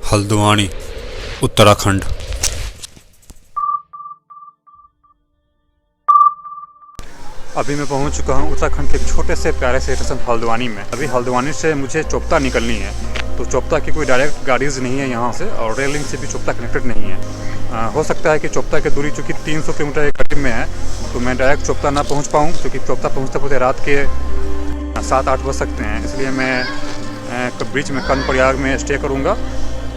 हल्द्वानी, उत्तराखंड। अभी मैं पहुंच चुका हूं उत्तराखंड के एक छोटे से प्यारे से स्टेशन हल्द्वानी में। अभी हल्द्वानी से मुझे चोपता निकलनी है, तो चोपता की कोई डायरेक्ट गाड़ीज़ नहीं है यहाँ से, और रेल लिंक से भी चोपता कनेक्टेड नहीं है। हो सकता है कि चोपता की दूरी चूँकि 300 किलोमीटर के करीब में है, तो मैं डायरेक्ट चोपता ना पहुँच पाऊँ, क्योंकि चोपता पहुँचते पहुँचते रात के 7-8 बज सकते हैं। इसलिए मैं बीच में कर्णप्रयाग में स्टे करूँगा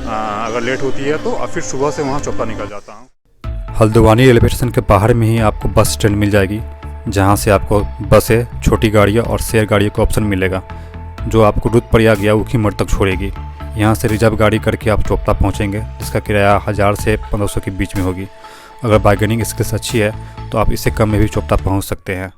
अगर लेट होती है तो, और फिर सुबह से वहाँ चोपता निकल जाता हूँ। हल्द्वानी रेलवे स्टेशन के बाहर में ही आपको बस स्टैंड मिल जाएगी, जहाँ से आपको बसें, छोटी गाड़ियाँ और शेयर गाड़ियों का ऑप्शन मिलेगा, जो आपको रुद्रप्रयाग या ऊखीमठ तक छोड़ेगी। यहाँ से रिजर्व गाड़ी करके आप चोपता पहुँचेंगे, जिसका किराया 1000 से 1500 के बीच में होगी। अगर बार्गेनिंग स्किल्स अच्छी है तो आप इससे कम में भी चोपता पहुँच सकते हैं।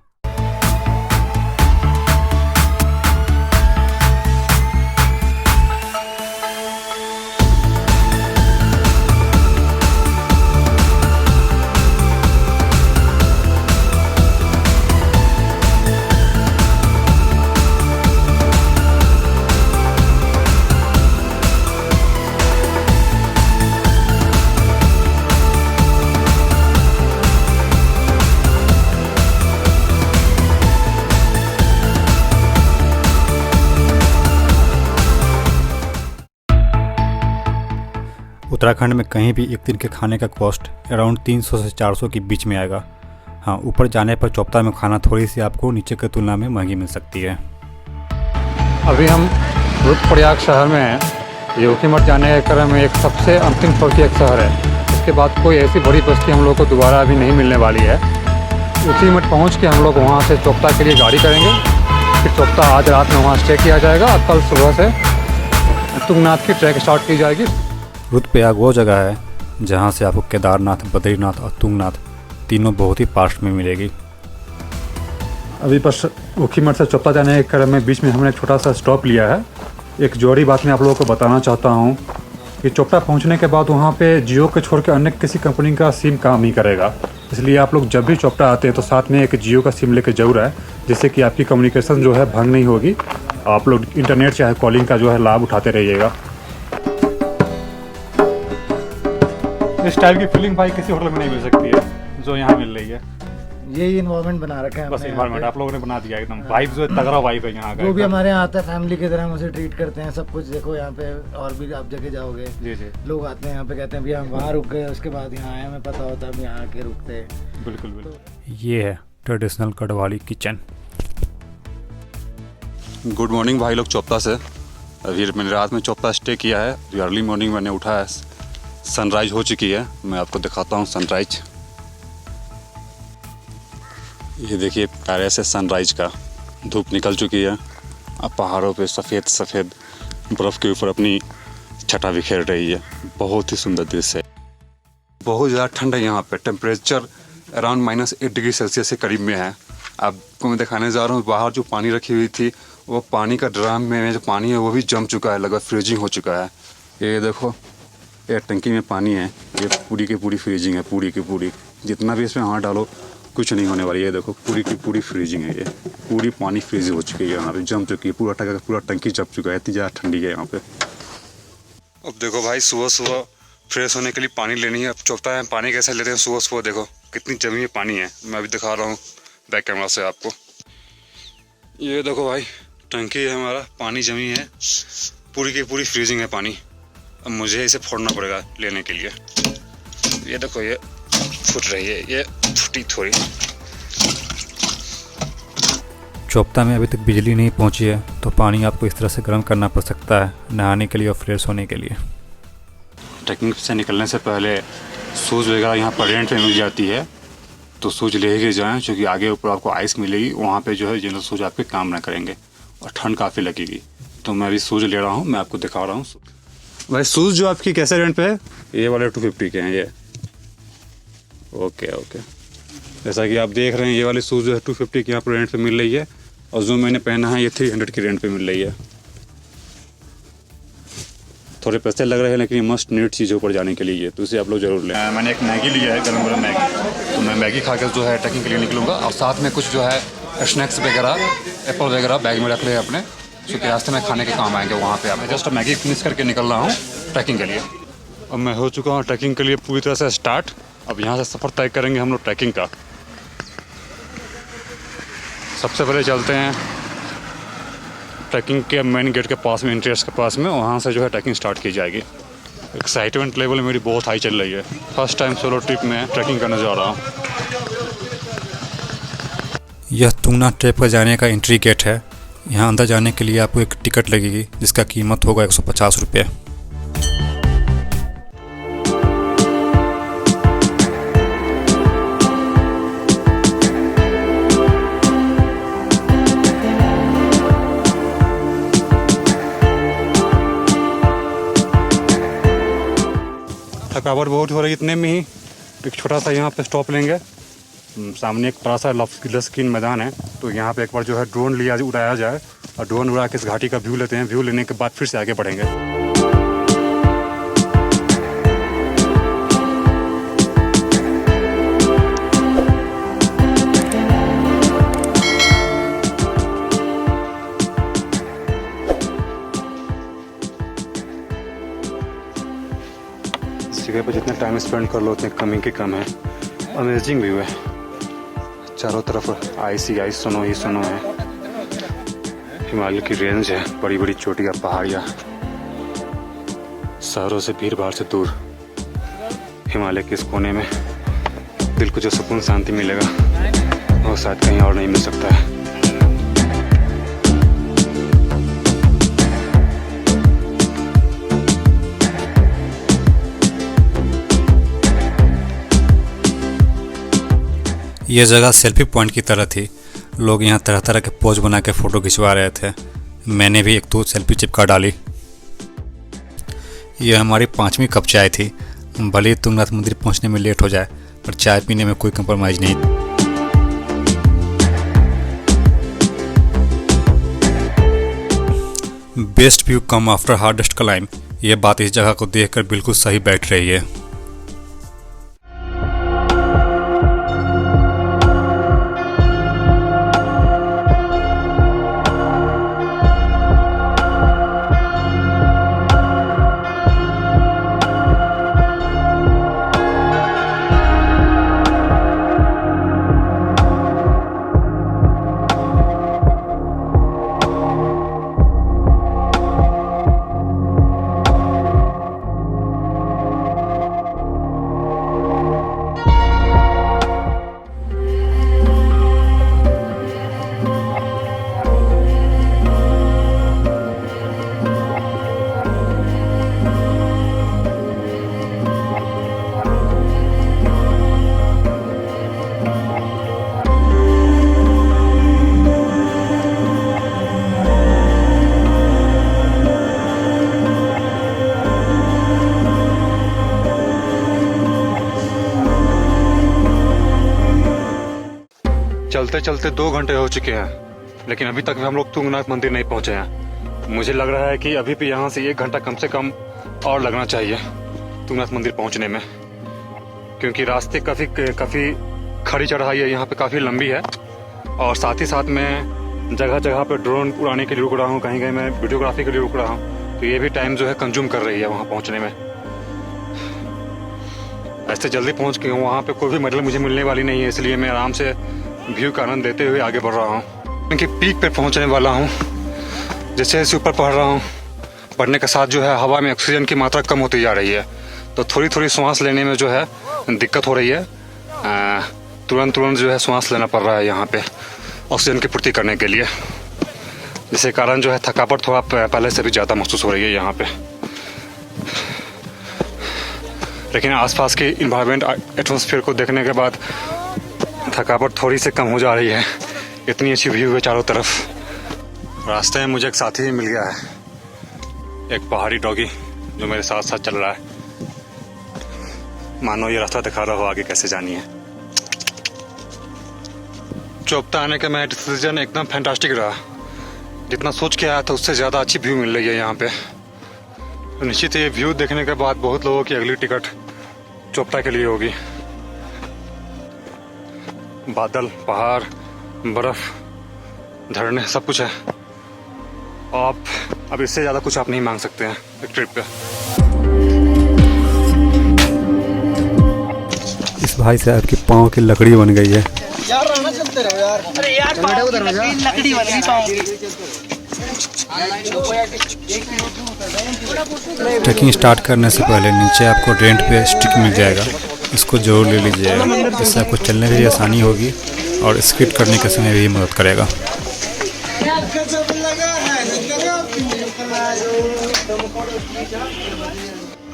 उत्तराखंड में कहीं भी एक दिन के खाने का कॉस्ट अराउंड 300 से 400 के बीच में आएगा। हाँ, ऊपर जाने पर चोपता में खाना थोड़ी सी आपको नीचे की तुलना में महंगी मिल सकती है। अभी हम रुद्रप्रयाग शहर में हैं। ये ऊखीमठ जाने के क्रम में एक सबसे अंतिम छोर की एक शहर है। इसके बाद कोई ऐसी बड़ी बस्ती हम लोग को दोबारा अभी नहीं मिलने वाली है। ऊखीमठ पहुँच के हम लोग वहाँ से चोपता के लिए गाड़ी करेंगे। फिर चोपता आज रात में वहाँ स्टे किया जाएगा, और कल सुबह से तुंगनाथ की ट्रैक स्टार्ट की जाएगी। रुद्रप्रयाग वो जगह है जहाँ से आपको केदारनाथ, बद्रीनाथ और तुंगनाथ तीनों बहुत ही पास में मिलेगी। अभी बस ऊखीमठ से चोपता जाने के क्रम में बीच में हमने एक छोटा सा स्टॉप लिया है। एक जरूरी बात मैं आप लोगों को बताना चाहता हूँ कि चोपता पहुँचने के बाद वहाँ पे जियो के छोड़ के अन्य किसी कंपनी का सिम काम नहीं करेगा। इसलिए आप लोग जब भी चोपता आते हैं तो साथ में एक जियो का सिम लेके जरूर आए, जिससे कि आपकी कम्युनिकेशन जो है भंग नहीं होगी। आप लोग इंटरनेट चाहे कॉलिंग का जो है लाभ उठाते रहिएगा। इस टाइप की फीलिंग भाई किसी होटल में नहीं मिल सकती है जो यहाँ मिल रही है। यही इन्वायरमेंट बना रखा है, बस इन्वायरमेंट आप लोगों ने बना दिया एकदम। वाइब जो तगड़ा वाइब है यहाँ का। जो भी हमारे यहाँ आता है फैमिली की तरह हम उसे ट्रीट करते हैं। सब कुछ देखो यहाँ पे, और भी आप जगह जाओगे जी जी, लोग आते हैं यहाँ पे, कहते हैं भैया हम वहाँ रुक गए, उसके बाद यहाँ आए, हमें पता होता है हम यहाँ आके रुकते हैं। बिल्कुल बिल्कुल। ये है traditional Garhwali kitchen. Good morning भाई लोग चोपता से। अभी मैंने रात में चोपता स्टे किया है। अर्ली मॉर्निंग मैंने उठा है, सनराइज हो चुकी है। मैं आपको दिखाता हूँ सनराइज। ये देखिए प्यारे से सनराइज का धूप निकल चुकी है। अब पहाड़ों पे सफ़ेद सफ़ेद बर्फ़ के ऊपर अपनी छटा बिखेर रही है। बहुत ही सुंदर दृश्य है। बहुत ज़्यादा ठंड है यहाँ पे। टेम्परेचर अराउंड -8 डिग्री सेल्सियस के करीब में है। आपको मैं दिखाने जा रहा हूँ, बाहर जो पानी रखी हुई थी वो पानी का ड्राम में जो पानी है वो भी जम चुका है, लगभग फ्रीजिंग हो चुका है। ये देखो, ये टंकी में पानी है, ये पूरी की पूरी फ्रीजिंग है, पूरी की पूरी। जितना भी इसमें हाथ डालो कुछ नहीं होने वाली है। ये देखो पूरी की पूरी फ्रीजिंग है। ये पूरी पानी फ्रीज हो चुकी है, यहाँ पे जम चुकी है। पूरा टंकी जम चुका है, इतनी ज़्यादा ठंडी है यहाँ पे। अब देखो भाई, सुबह सुबह फ्रेश होने के लिए पानी लेनी है। अब चोपता है पानी कैसे लेते हैं सुबह सुबह, देखो कितनी जमी है पानी है। मैं अभी दिखा रहा हूँ बैक कैमरा से आपको। ये देखो भाई, टंकी है हमारा, पानी जमी है, पूरी की पूरी फ्रीजिंग है पानी। अब मुझे इसे फोड़ना पड़ेगा लेने के लिए। ये देखो, ये फूट रही है, ये फूटी थोड़ी। चोपता में अभी तक बिजली नहीं पहुंची है, तो पानी आपको इस तरह से गर्म करना पड़ सकता है नहाने के लिए और फ्रेश होने के लिए। ट्रैकिंग से निकलने से पहले शूज़ वगैरह यहाँ पर रेंट पे मिल जाती है, तो शूज़ ले के जाएँ, क्योंकि आगे ऊपर आपको आइस मिलेगी। वहाँ पे जो है जनरल शूज़ आपके काम ना करेंगे और ठंड काफ़ी लगेगी। तो मैं अभी शूज़ ले रहा हूँ, मैं आपको दिखा रहा हूँ। भाई शूज़ जो आपकी कैसे रेंट पे है? ये वाले 250 के हैं ये। ओके ओके, जैसा कि आप देख रहे हैं ये वाले शूज़ जो है 250 की यहाँ पर रेंट पे मिल रही है, और जो मैंने पहना है ये 300 की रेंट पे मिल रही है। थोड़े पैसे लग रहे हैं, लेकिन ये मस्ट नीड चीज़ों पर जाने के लिए, तो इसे आप लोग जरूर लें। मैंने एक मैगी लिया है, गरम गरम मैगी। तो मैं मैगी खा कर जो है ट्रैकिंग के लिए निकलूँगा, और साथ में कुछ जो है स्नैक्स वगैरह, एप्पल वगैरह बैग में रख ले अपने। क्योंकि रास्ते में खाने के काम आएंगे वहाँ पे। मैं जस्ट मैगी फिनिश करके निकल रहा हूँ ट्रैकिंग के लिए। अब मैं हो चुका हूँ ट्रैकिंग के लिए पूरी तरह से स्टार्ट। अब यहाँ से सफ़र तय करेंगे हम लोग ट्रैकिंग का। सबसे पहले चलते हैं ट्रैकिंग के मेन गेट के पास में, एंट्रेंस के पास में, वहाँ से जो है ट्रैकिंग स्टार्ट की जाएगी। एक्साइटमेंट लेवल मेरी बहुत हाई चल रही है। फर्स्ट टाइम सोलो ट्रिप में ट्रैकिंग करने जा रहा हूँ। यह तुंगनाथ ट्रेप पर जाने का एंट्री गेट है। यहाँ अंदर जाने के लिए आपको एक टिकट लगेगी जिसका कीमत होगा 150 रुपये। थकावट बहुत हो रही है, इतने में ही एक छोटा सा यहाँ पे स्टॉप लेंगे। सामने एक बड़ा सा लस्कीन मैदान है, तो यहाँ पे एक बार जो है ड्रोन उड़ाया जाए और ड्रोन उड़ा के इस घाटी का व्यू लेते हैं। व्यू लेने के बाद फिर से आगे बढ़ेंगे। इस जगह पर जितना टाइम स्पेंड कर लो उतने कम ही के कम है। अमेजिंग व्यू है, चारों तरफ आइस ही आइस, स्नो ही स्नो है। हिमालय की रेंज है, बड़ी बड़ी चोटियाँ, पहाड़ियाँ, शहरों से भीड़ भाड़ से दूर हिमालय के इस कोने में दिल को जो सुकून शांति मिलेगा वो शायद कहीं और नहीं मिल सकता है। यह जगह सेल्फी पॉइंट की तरह थी। लोग यहाँ तरह तरह के पोज बना के फ़ोटो खिंचवा रहे थे। मैंने भी एक दो सेल्फी चिपका डाली। यह हमारी 5वीं कप चाय थी। भले ही तुंगनाथ मंदिर पहुँचने में लेट हो जाए, पर चाय पीने में कोई कंप्रोमाइज़ नहीं। Best view come after hardest climb, यह बात इस जगह को देखकर बिल्कुल सही बैठ रही है। चलते चलते 2 घंटे हो चुके हैं, लेकिन अभी तक भी हम लोग तुंगनाथ मंदिर नहीं पहुंचे हैं। मुझे लग रहा है कि अभी भी यहाँ से 1 घंटा कम से कम और लगना चाहिए तुंगनाथ मंदिर पहुंचने में, क्योंकि रास्ते काफ़ी खड़ी चढ़ाई है, यहाँ पे काफ़ी लंबी है। और साथ ही साथ मैं जगह जगह पे ड्रोन उड़ाने के लिए रुक रहा हूँ, कहीं कहीं मैं वीडियोग्राफी के लिए रुक रहा हूँ, तो ये भी टाइम जो है कंज्यूम कर रही है वहाँ पहुँचने में। ऐसे जल्दी पहुँच के वहाँ पे कोई भी मेडल मुझे मिलने वाली नहीं है, इसलिए मैं आराम से व्यू का आनंद देते हुए आगे बढ़ रहा हूँ। क्योंकि पीक पे पहुँचने वाला हूँ। जैसे जैसे ऊपर पढ़ रहा हूँ, बढ़ने के साथ जो है हवा में ऑक्सीजन की मात्रा कम होती जा रही है, तो थोड़ी थोड़ी सांस लेने में जो है दिक्कत हो रही है। तुरंत जो है सांस लेना पड़ रहा है यहाँ पे ऑक्सीजन की पूर्ति करने के लिए, जिसके कारण जो है थकावट थोड़ा पहले से भी ज़्यादा महसूस हो रही है यहाँ पे। लेकिन आसपास के इन्वायरमेंट एटमॉस्फेयर को देखने के बाद थकावट थोड़ी सी कम हो जा रही है। इतनी अच्छी व्यू है चारों तरफ। रास्ते में मुझे एक साथी मिल गया है, एक पहाड़ी डॉगी जो मेरे साथ साथ चल रहा है। मानो ये रास्ता दिखा रहा हो आगे कैसे जानी है। चोपता आने का मेरा डिसीजन एकदम फैंटास्टिक रहा। जितना सोच के आया था उससे ज़्यादा अच्छी व्यू मिल रही है यहाँ पे। तो निश्चित ये व्यू देखने के बाद बहुत लोगों की अगली टिकट चोपता के लिए होगी। बादल, पहाड़, बर्फ, झरने सब कुछ है। आप अब इससे ज़्यादा कुछ आप नहीं मांग सकते हैं एक ट्रिप पे। इस भाई साहब की पाँव की लकड़ी बन गई है। यार रहना चलते रहो यार। अरे यार लकड़ी बन गई पाँव की। ट्रैकिंग स्टार्ट करने से पहले नीचे आपको रेंट पे स्टिक मिल जाएगा, इसको जरूर ले लीजिएगा। इससे आपको चलने में भी आसानी होगी और स्किट करने के समय भी मदद करेगा।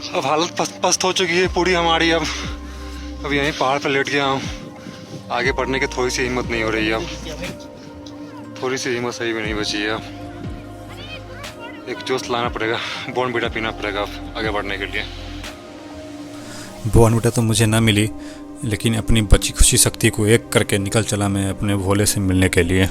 अब हालत पस्त हो चुकी है पूरी हमारी। अब यहीं पहाड़ पर लेट गया हूँ। आगे बढ़ने की थोड़ी सी हिम्मत नहीं हो रही है। अब थोड़ी सी हिम्मत सही भी नहीं बची है। अब एक जोश लाना पड़ेगा, बॉर्नवीटा पीना पड़ेगा अब आगे बढ़ने के लिए। बॉर्नवीटा तो मुझे ना मिली, लेकिन अपनी बची खुशी शक्ति को एक करके निकल चला मैं अपने भोले से मिलने के लिए।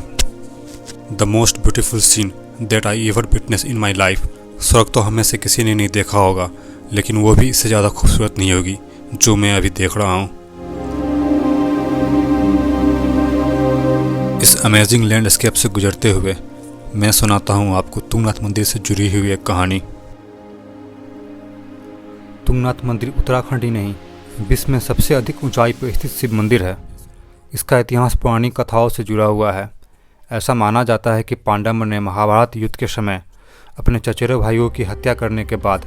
The most beautiful seen that I ever witness in my life. स्वर्ग तो हमें से किसी ने नहीं देखा होगा, लेकिन वो भी इससे ज़्यादा खूबसूरत नहीं होगी जो मैं अभी देख रहा हूँ। इस अमेजिंग लैंडस्केप से गुजरते हुए मैं सुनाता हूँ आपको तुंगनाथ मंदिर से जुड़ी हुई एक कहानी। तुंगनाथ मंदिर उत्तराखंड ही नहीं, विश्व में सबसे अधिक ऊंचाई पर स्थित शिव मंदिर है। इसका इतिहास पुरानी कथाओं से जुड़ा हुआ है। ऐसा माना जाता है कि पांडवों ने महाभारत युद्ध के समय अपने चचेरे भाइयों की हत्या करने के बाद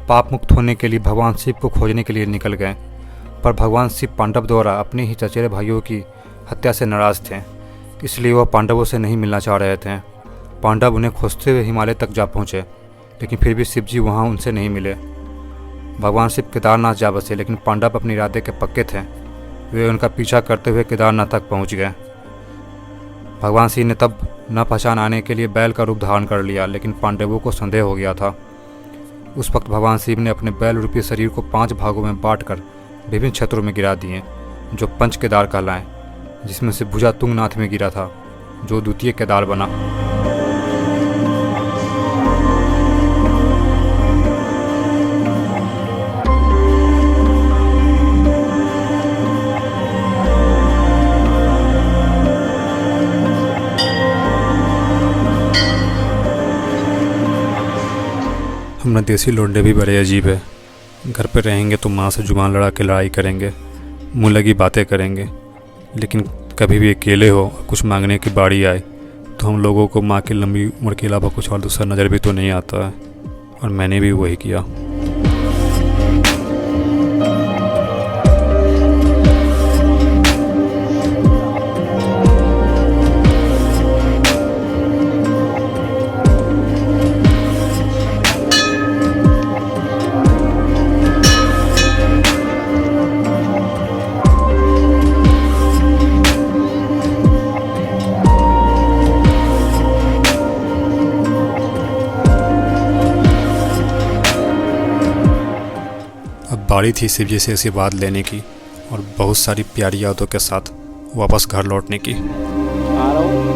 पाप मुक्त होने के लिए भगवान शिव को खोजने के लिए निकल गए, पर भगवान शिव पांडव द्वारा अपने ही चचेरे भाइयों की हत्या से नाराज़ थे, इसलिए वह पांडवों से नहीं मिलना चाह रहे थे। पांडव उन्हें खोजते हुए हिमालय तक जा पहुँचे, लेकिन फिर भी शिव जी वहाँ उनसे नहीं मिले। भगवान शिव केदारनाथ जा बसे, लेकिन पांडव अपने इरादे के पक्के थे। वे उनका पीछा करते हुए केदारनाथ तक पहुँच गए। भगवान शिव ने तब न पहचान आने के लिए बैल का रूप धारण कर लिया, लेकिन पांडवों को संदेह हो गया था। उस वक्त भगवान शिव ने अपने बैल रूपी शरीर को 5 भागों में बांटकर विभिन्न क्षेत्रों में गिरा दिए, जो पंच केदार कहलाएं, जिसमें से भुजा तुंगनाथ में गिरा था, जो द्वितीय केदार बना। हम देसी लौंडे भी बड़े अजीब है। घर पे रहेंगे तो माँ से जुबान लड़ा के लड़ाई करेंगे, मुँह लगी बातें करेंगे, लेकिन कभी भी अकेले हो कुछ मांगने की बारी आए तो हम लोगों को माँ की लंबी उम्र के अलावा कुछ और दूसरा नज़र भी तो नहीं आता है, और मैंने भी वही किया। बारी थी शिव जी से आशीर्वाद लेने की और बहुत सारी प्यारी यादों के साथ वापस घर लौटने की। आ रहा हूँ।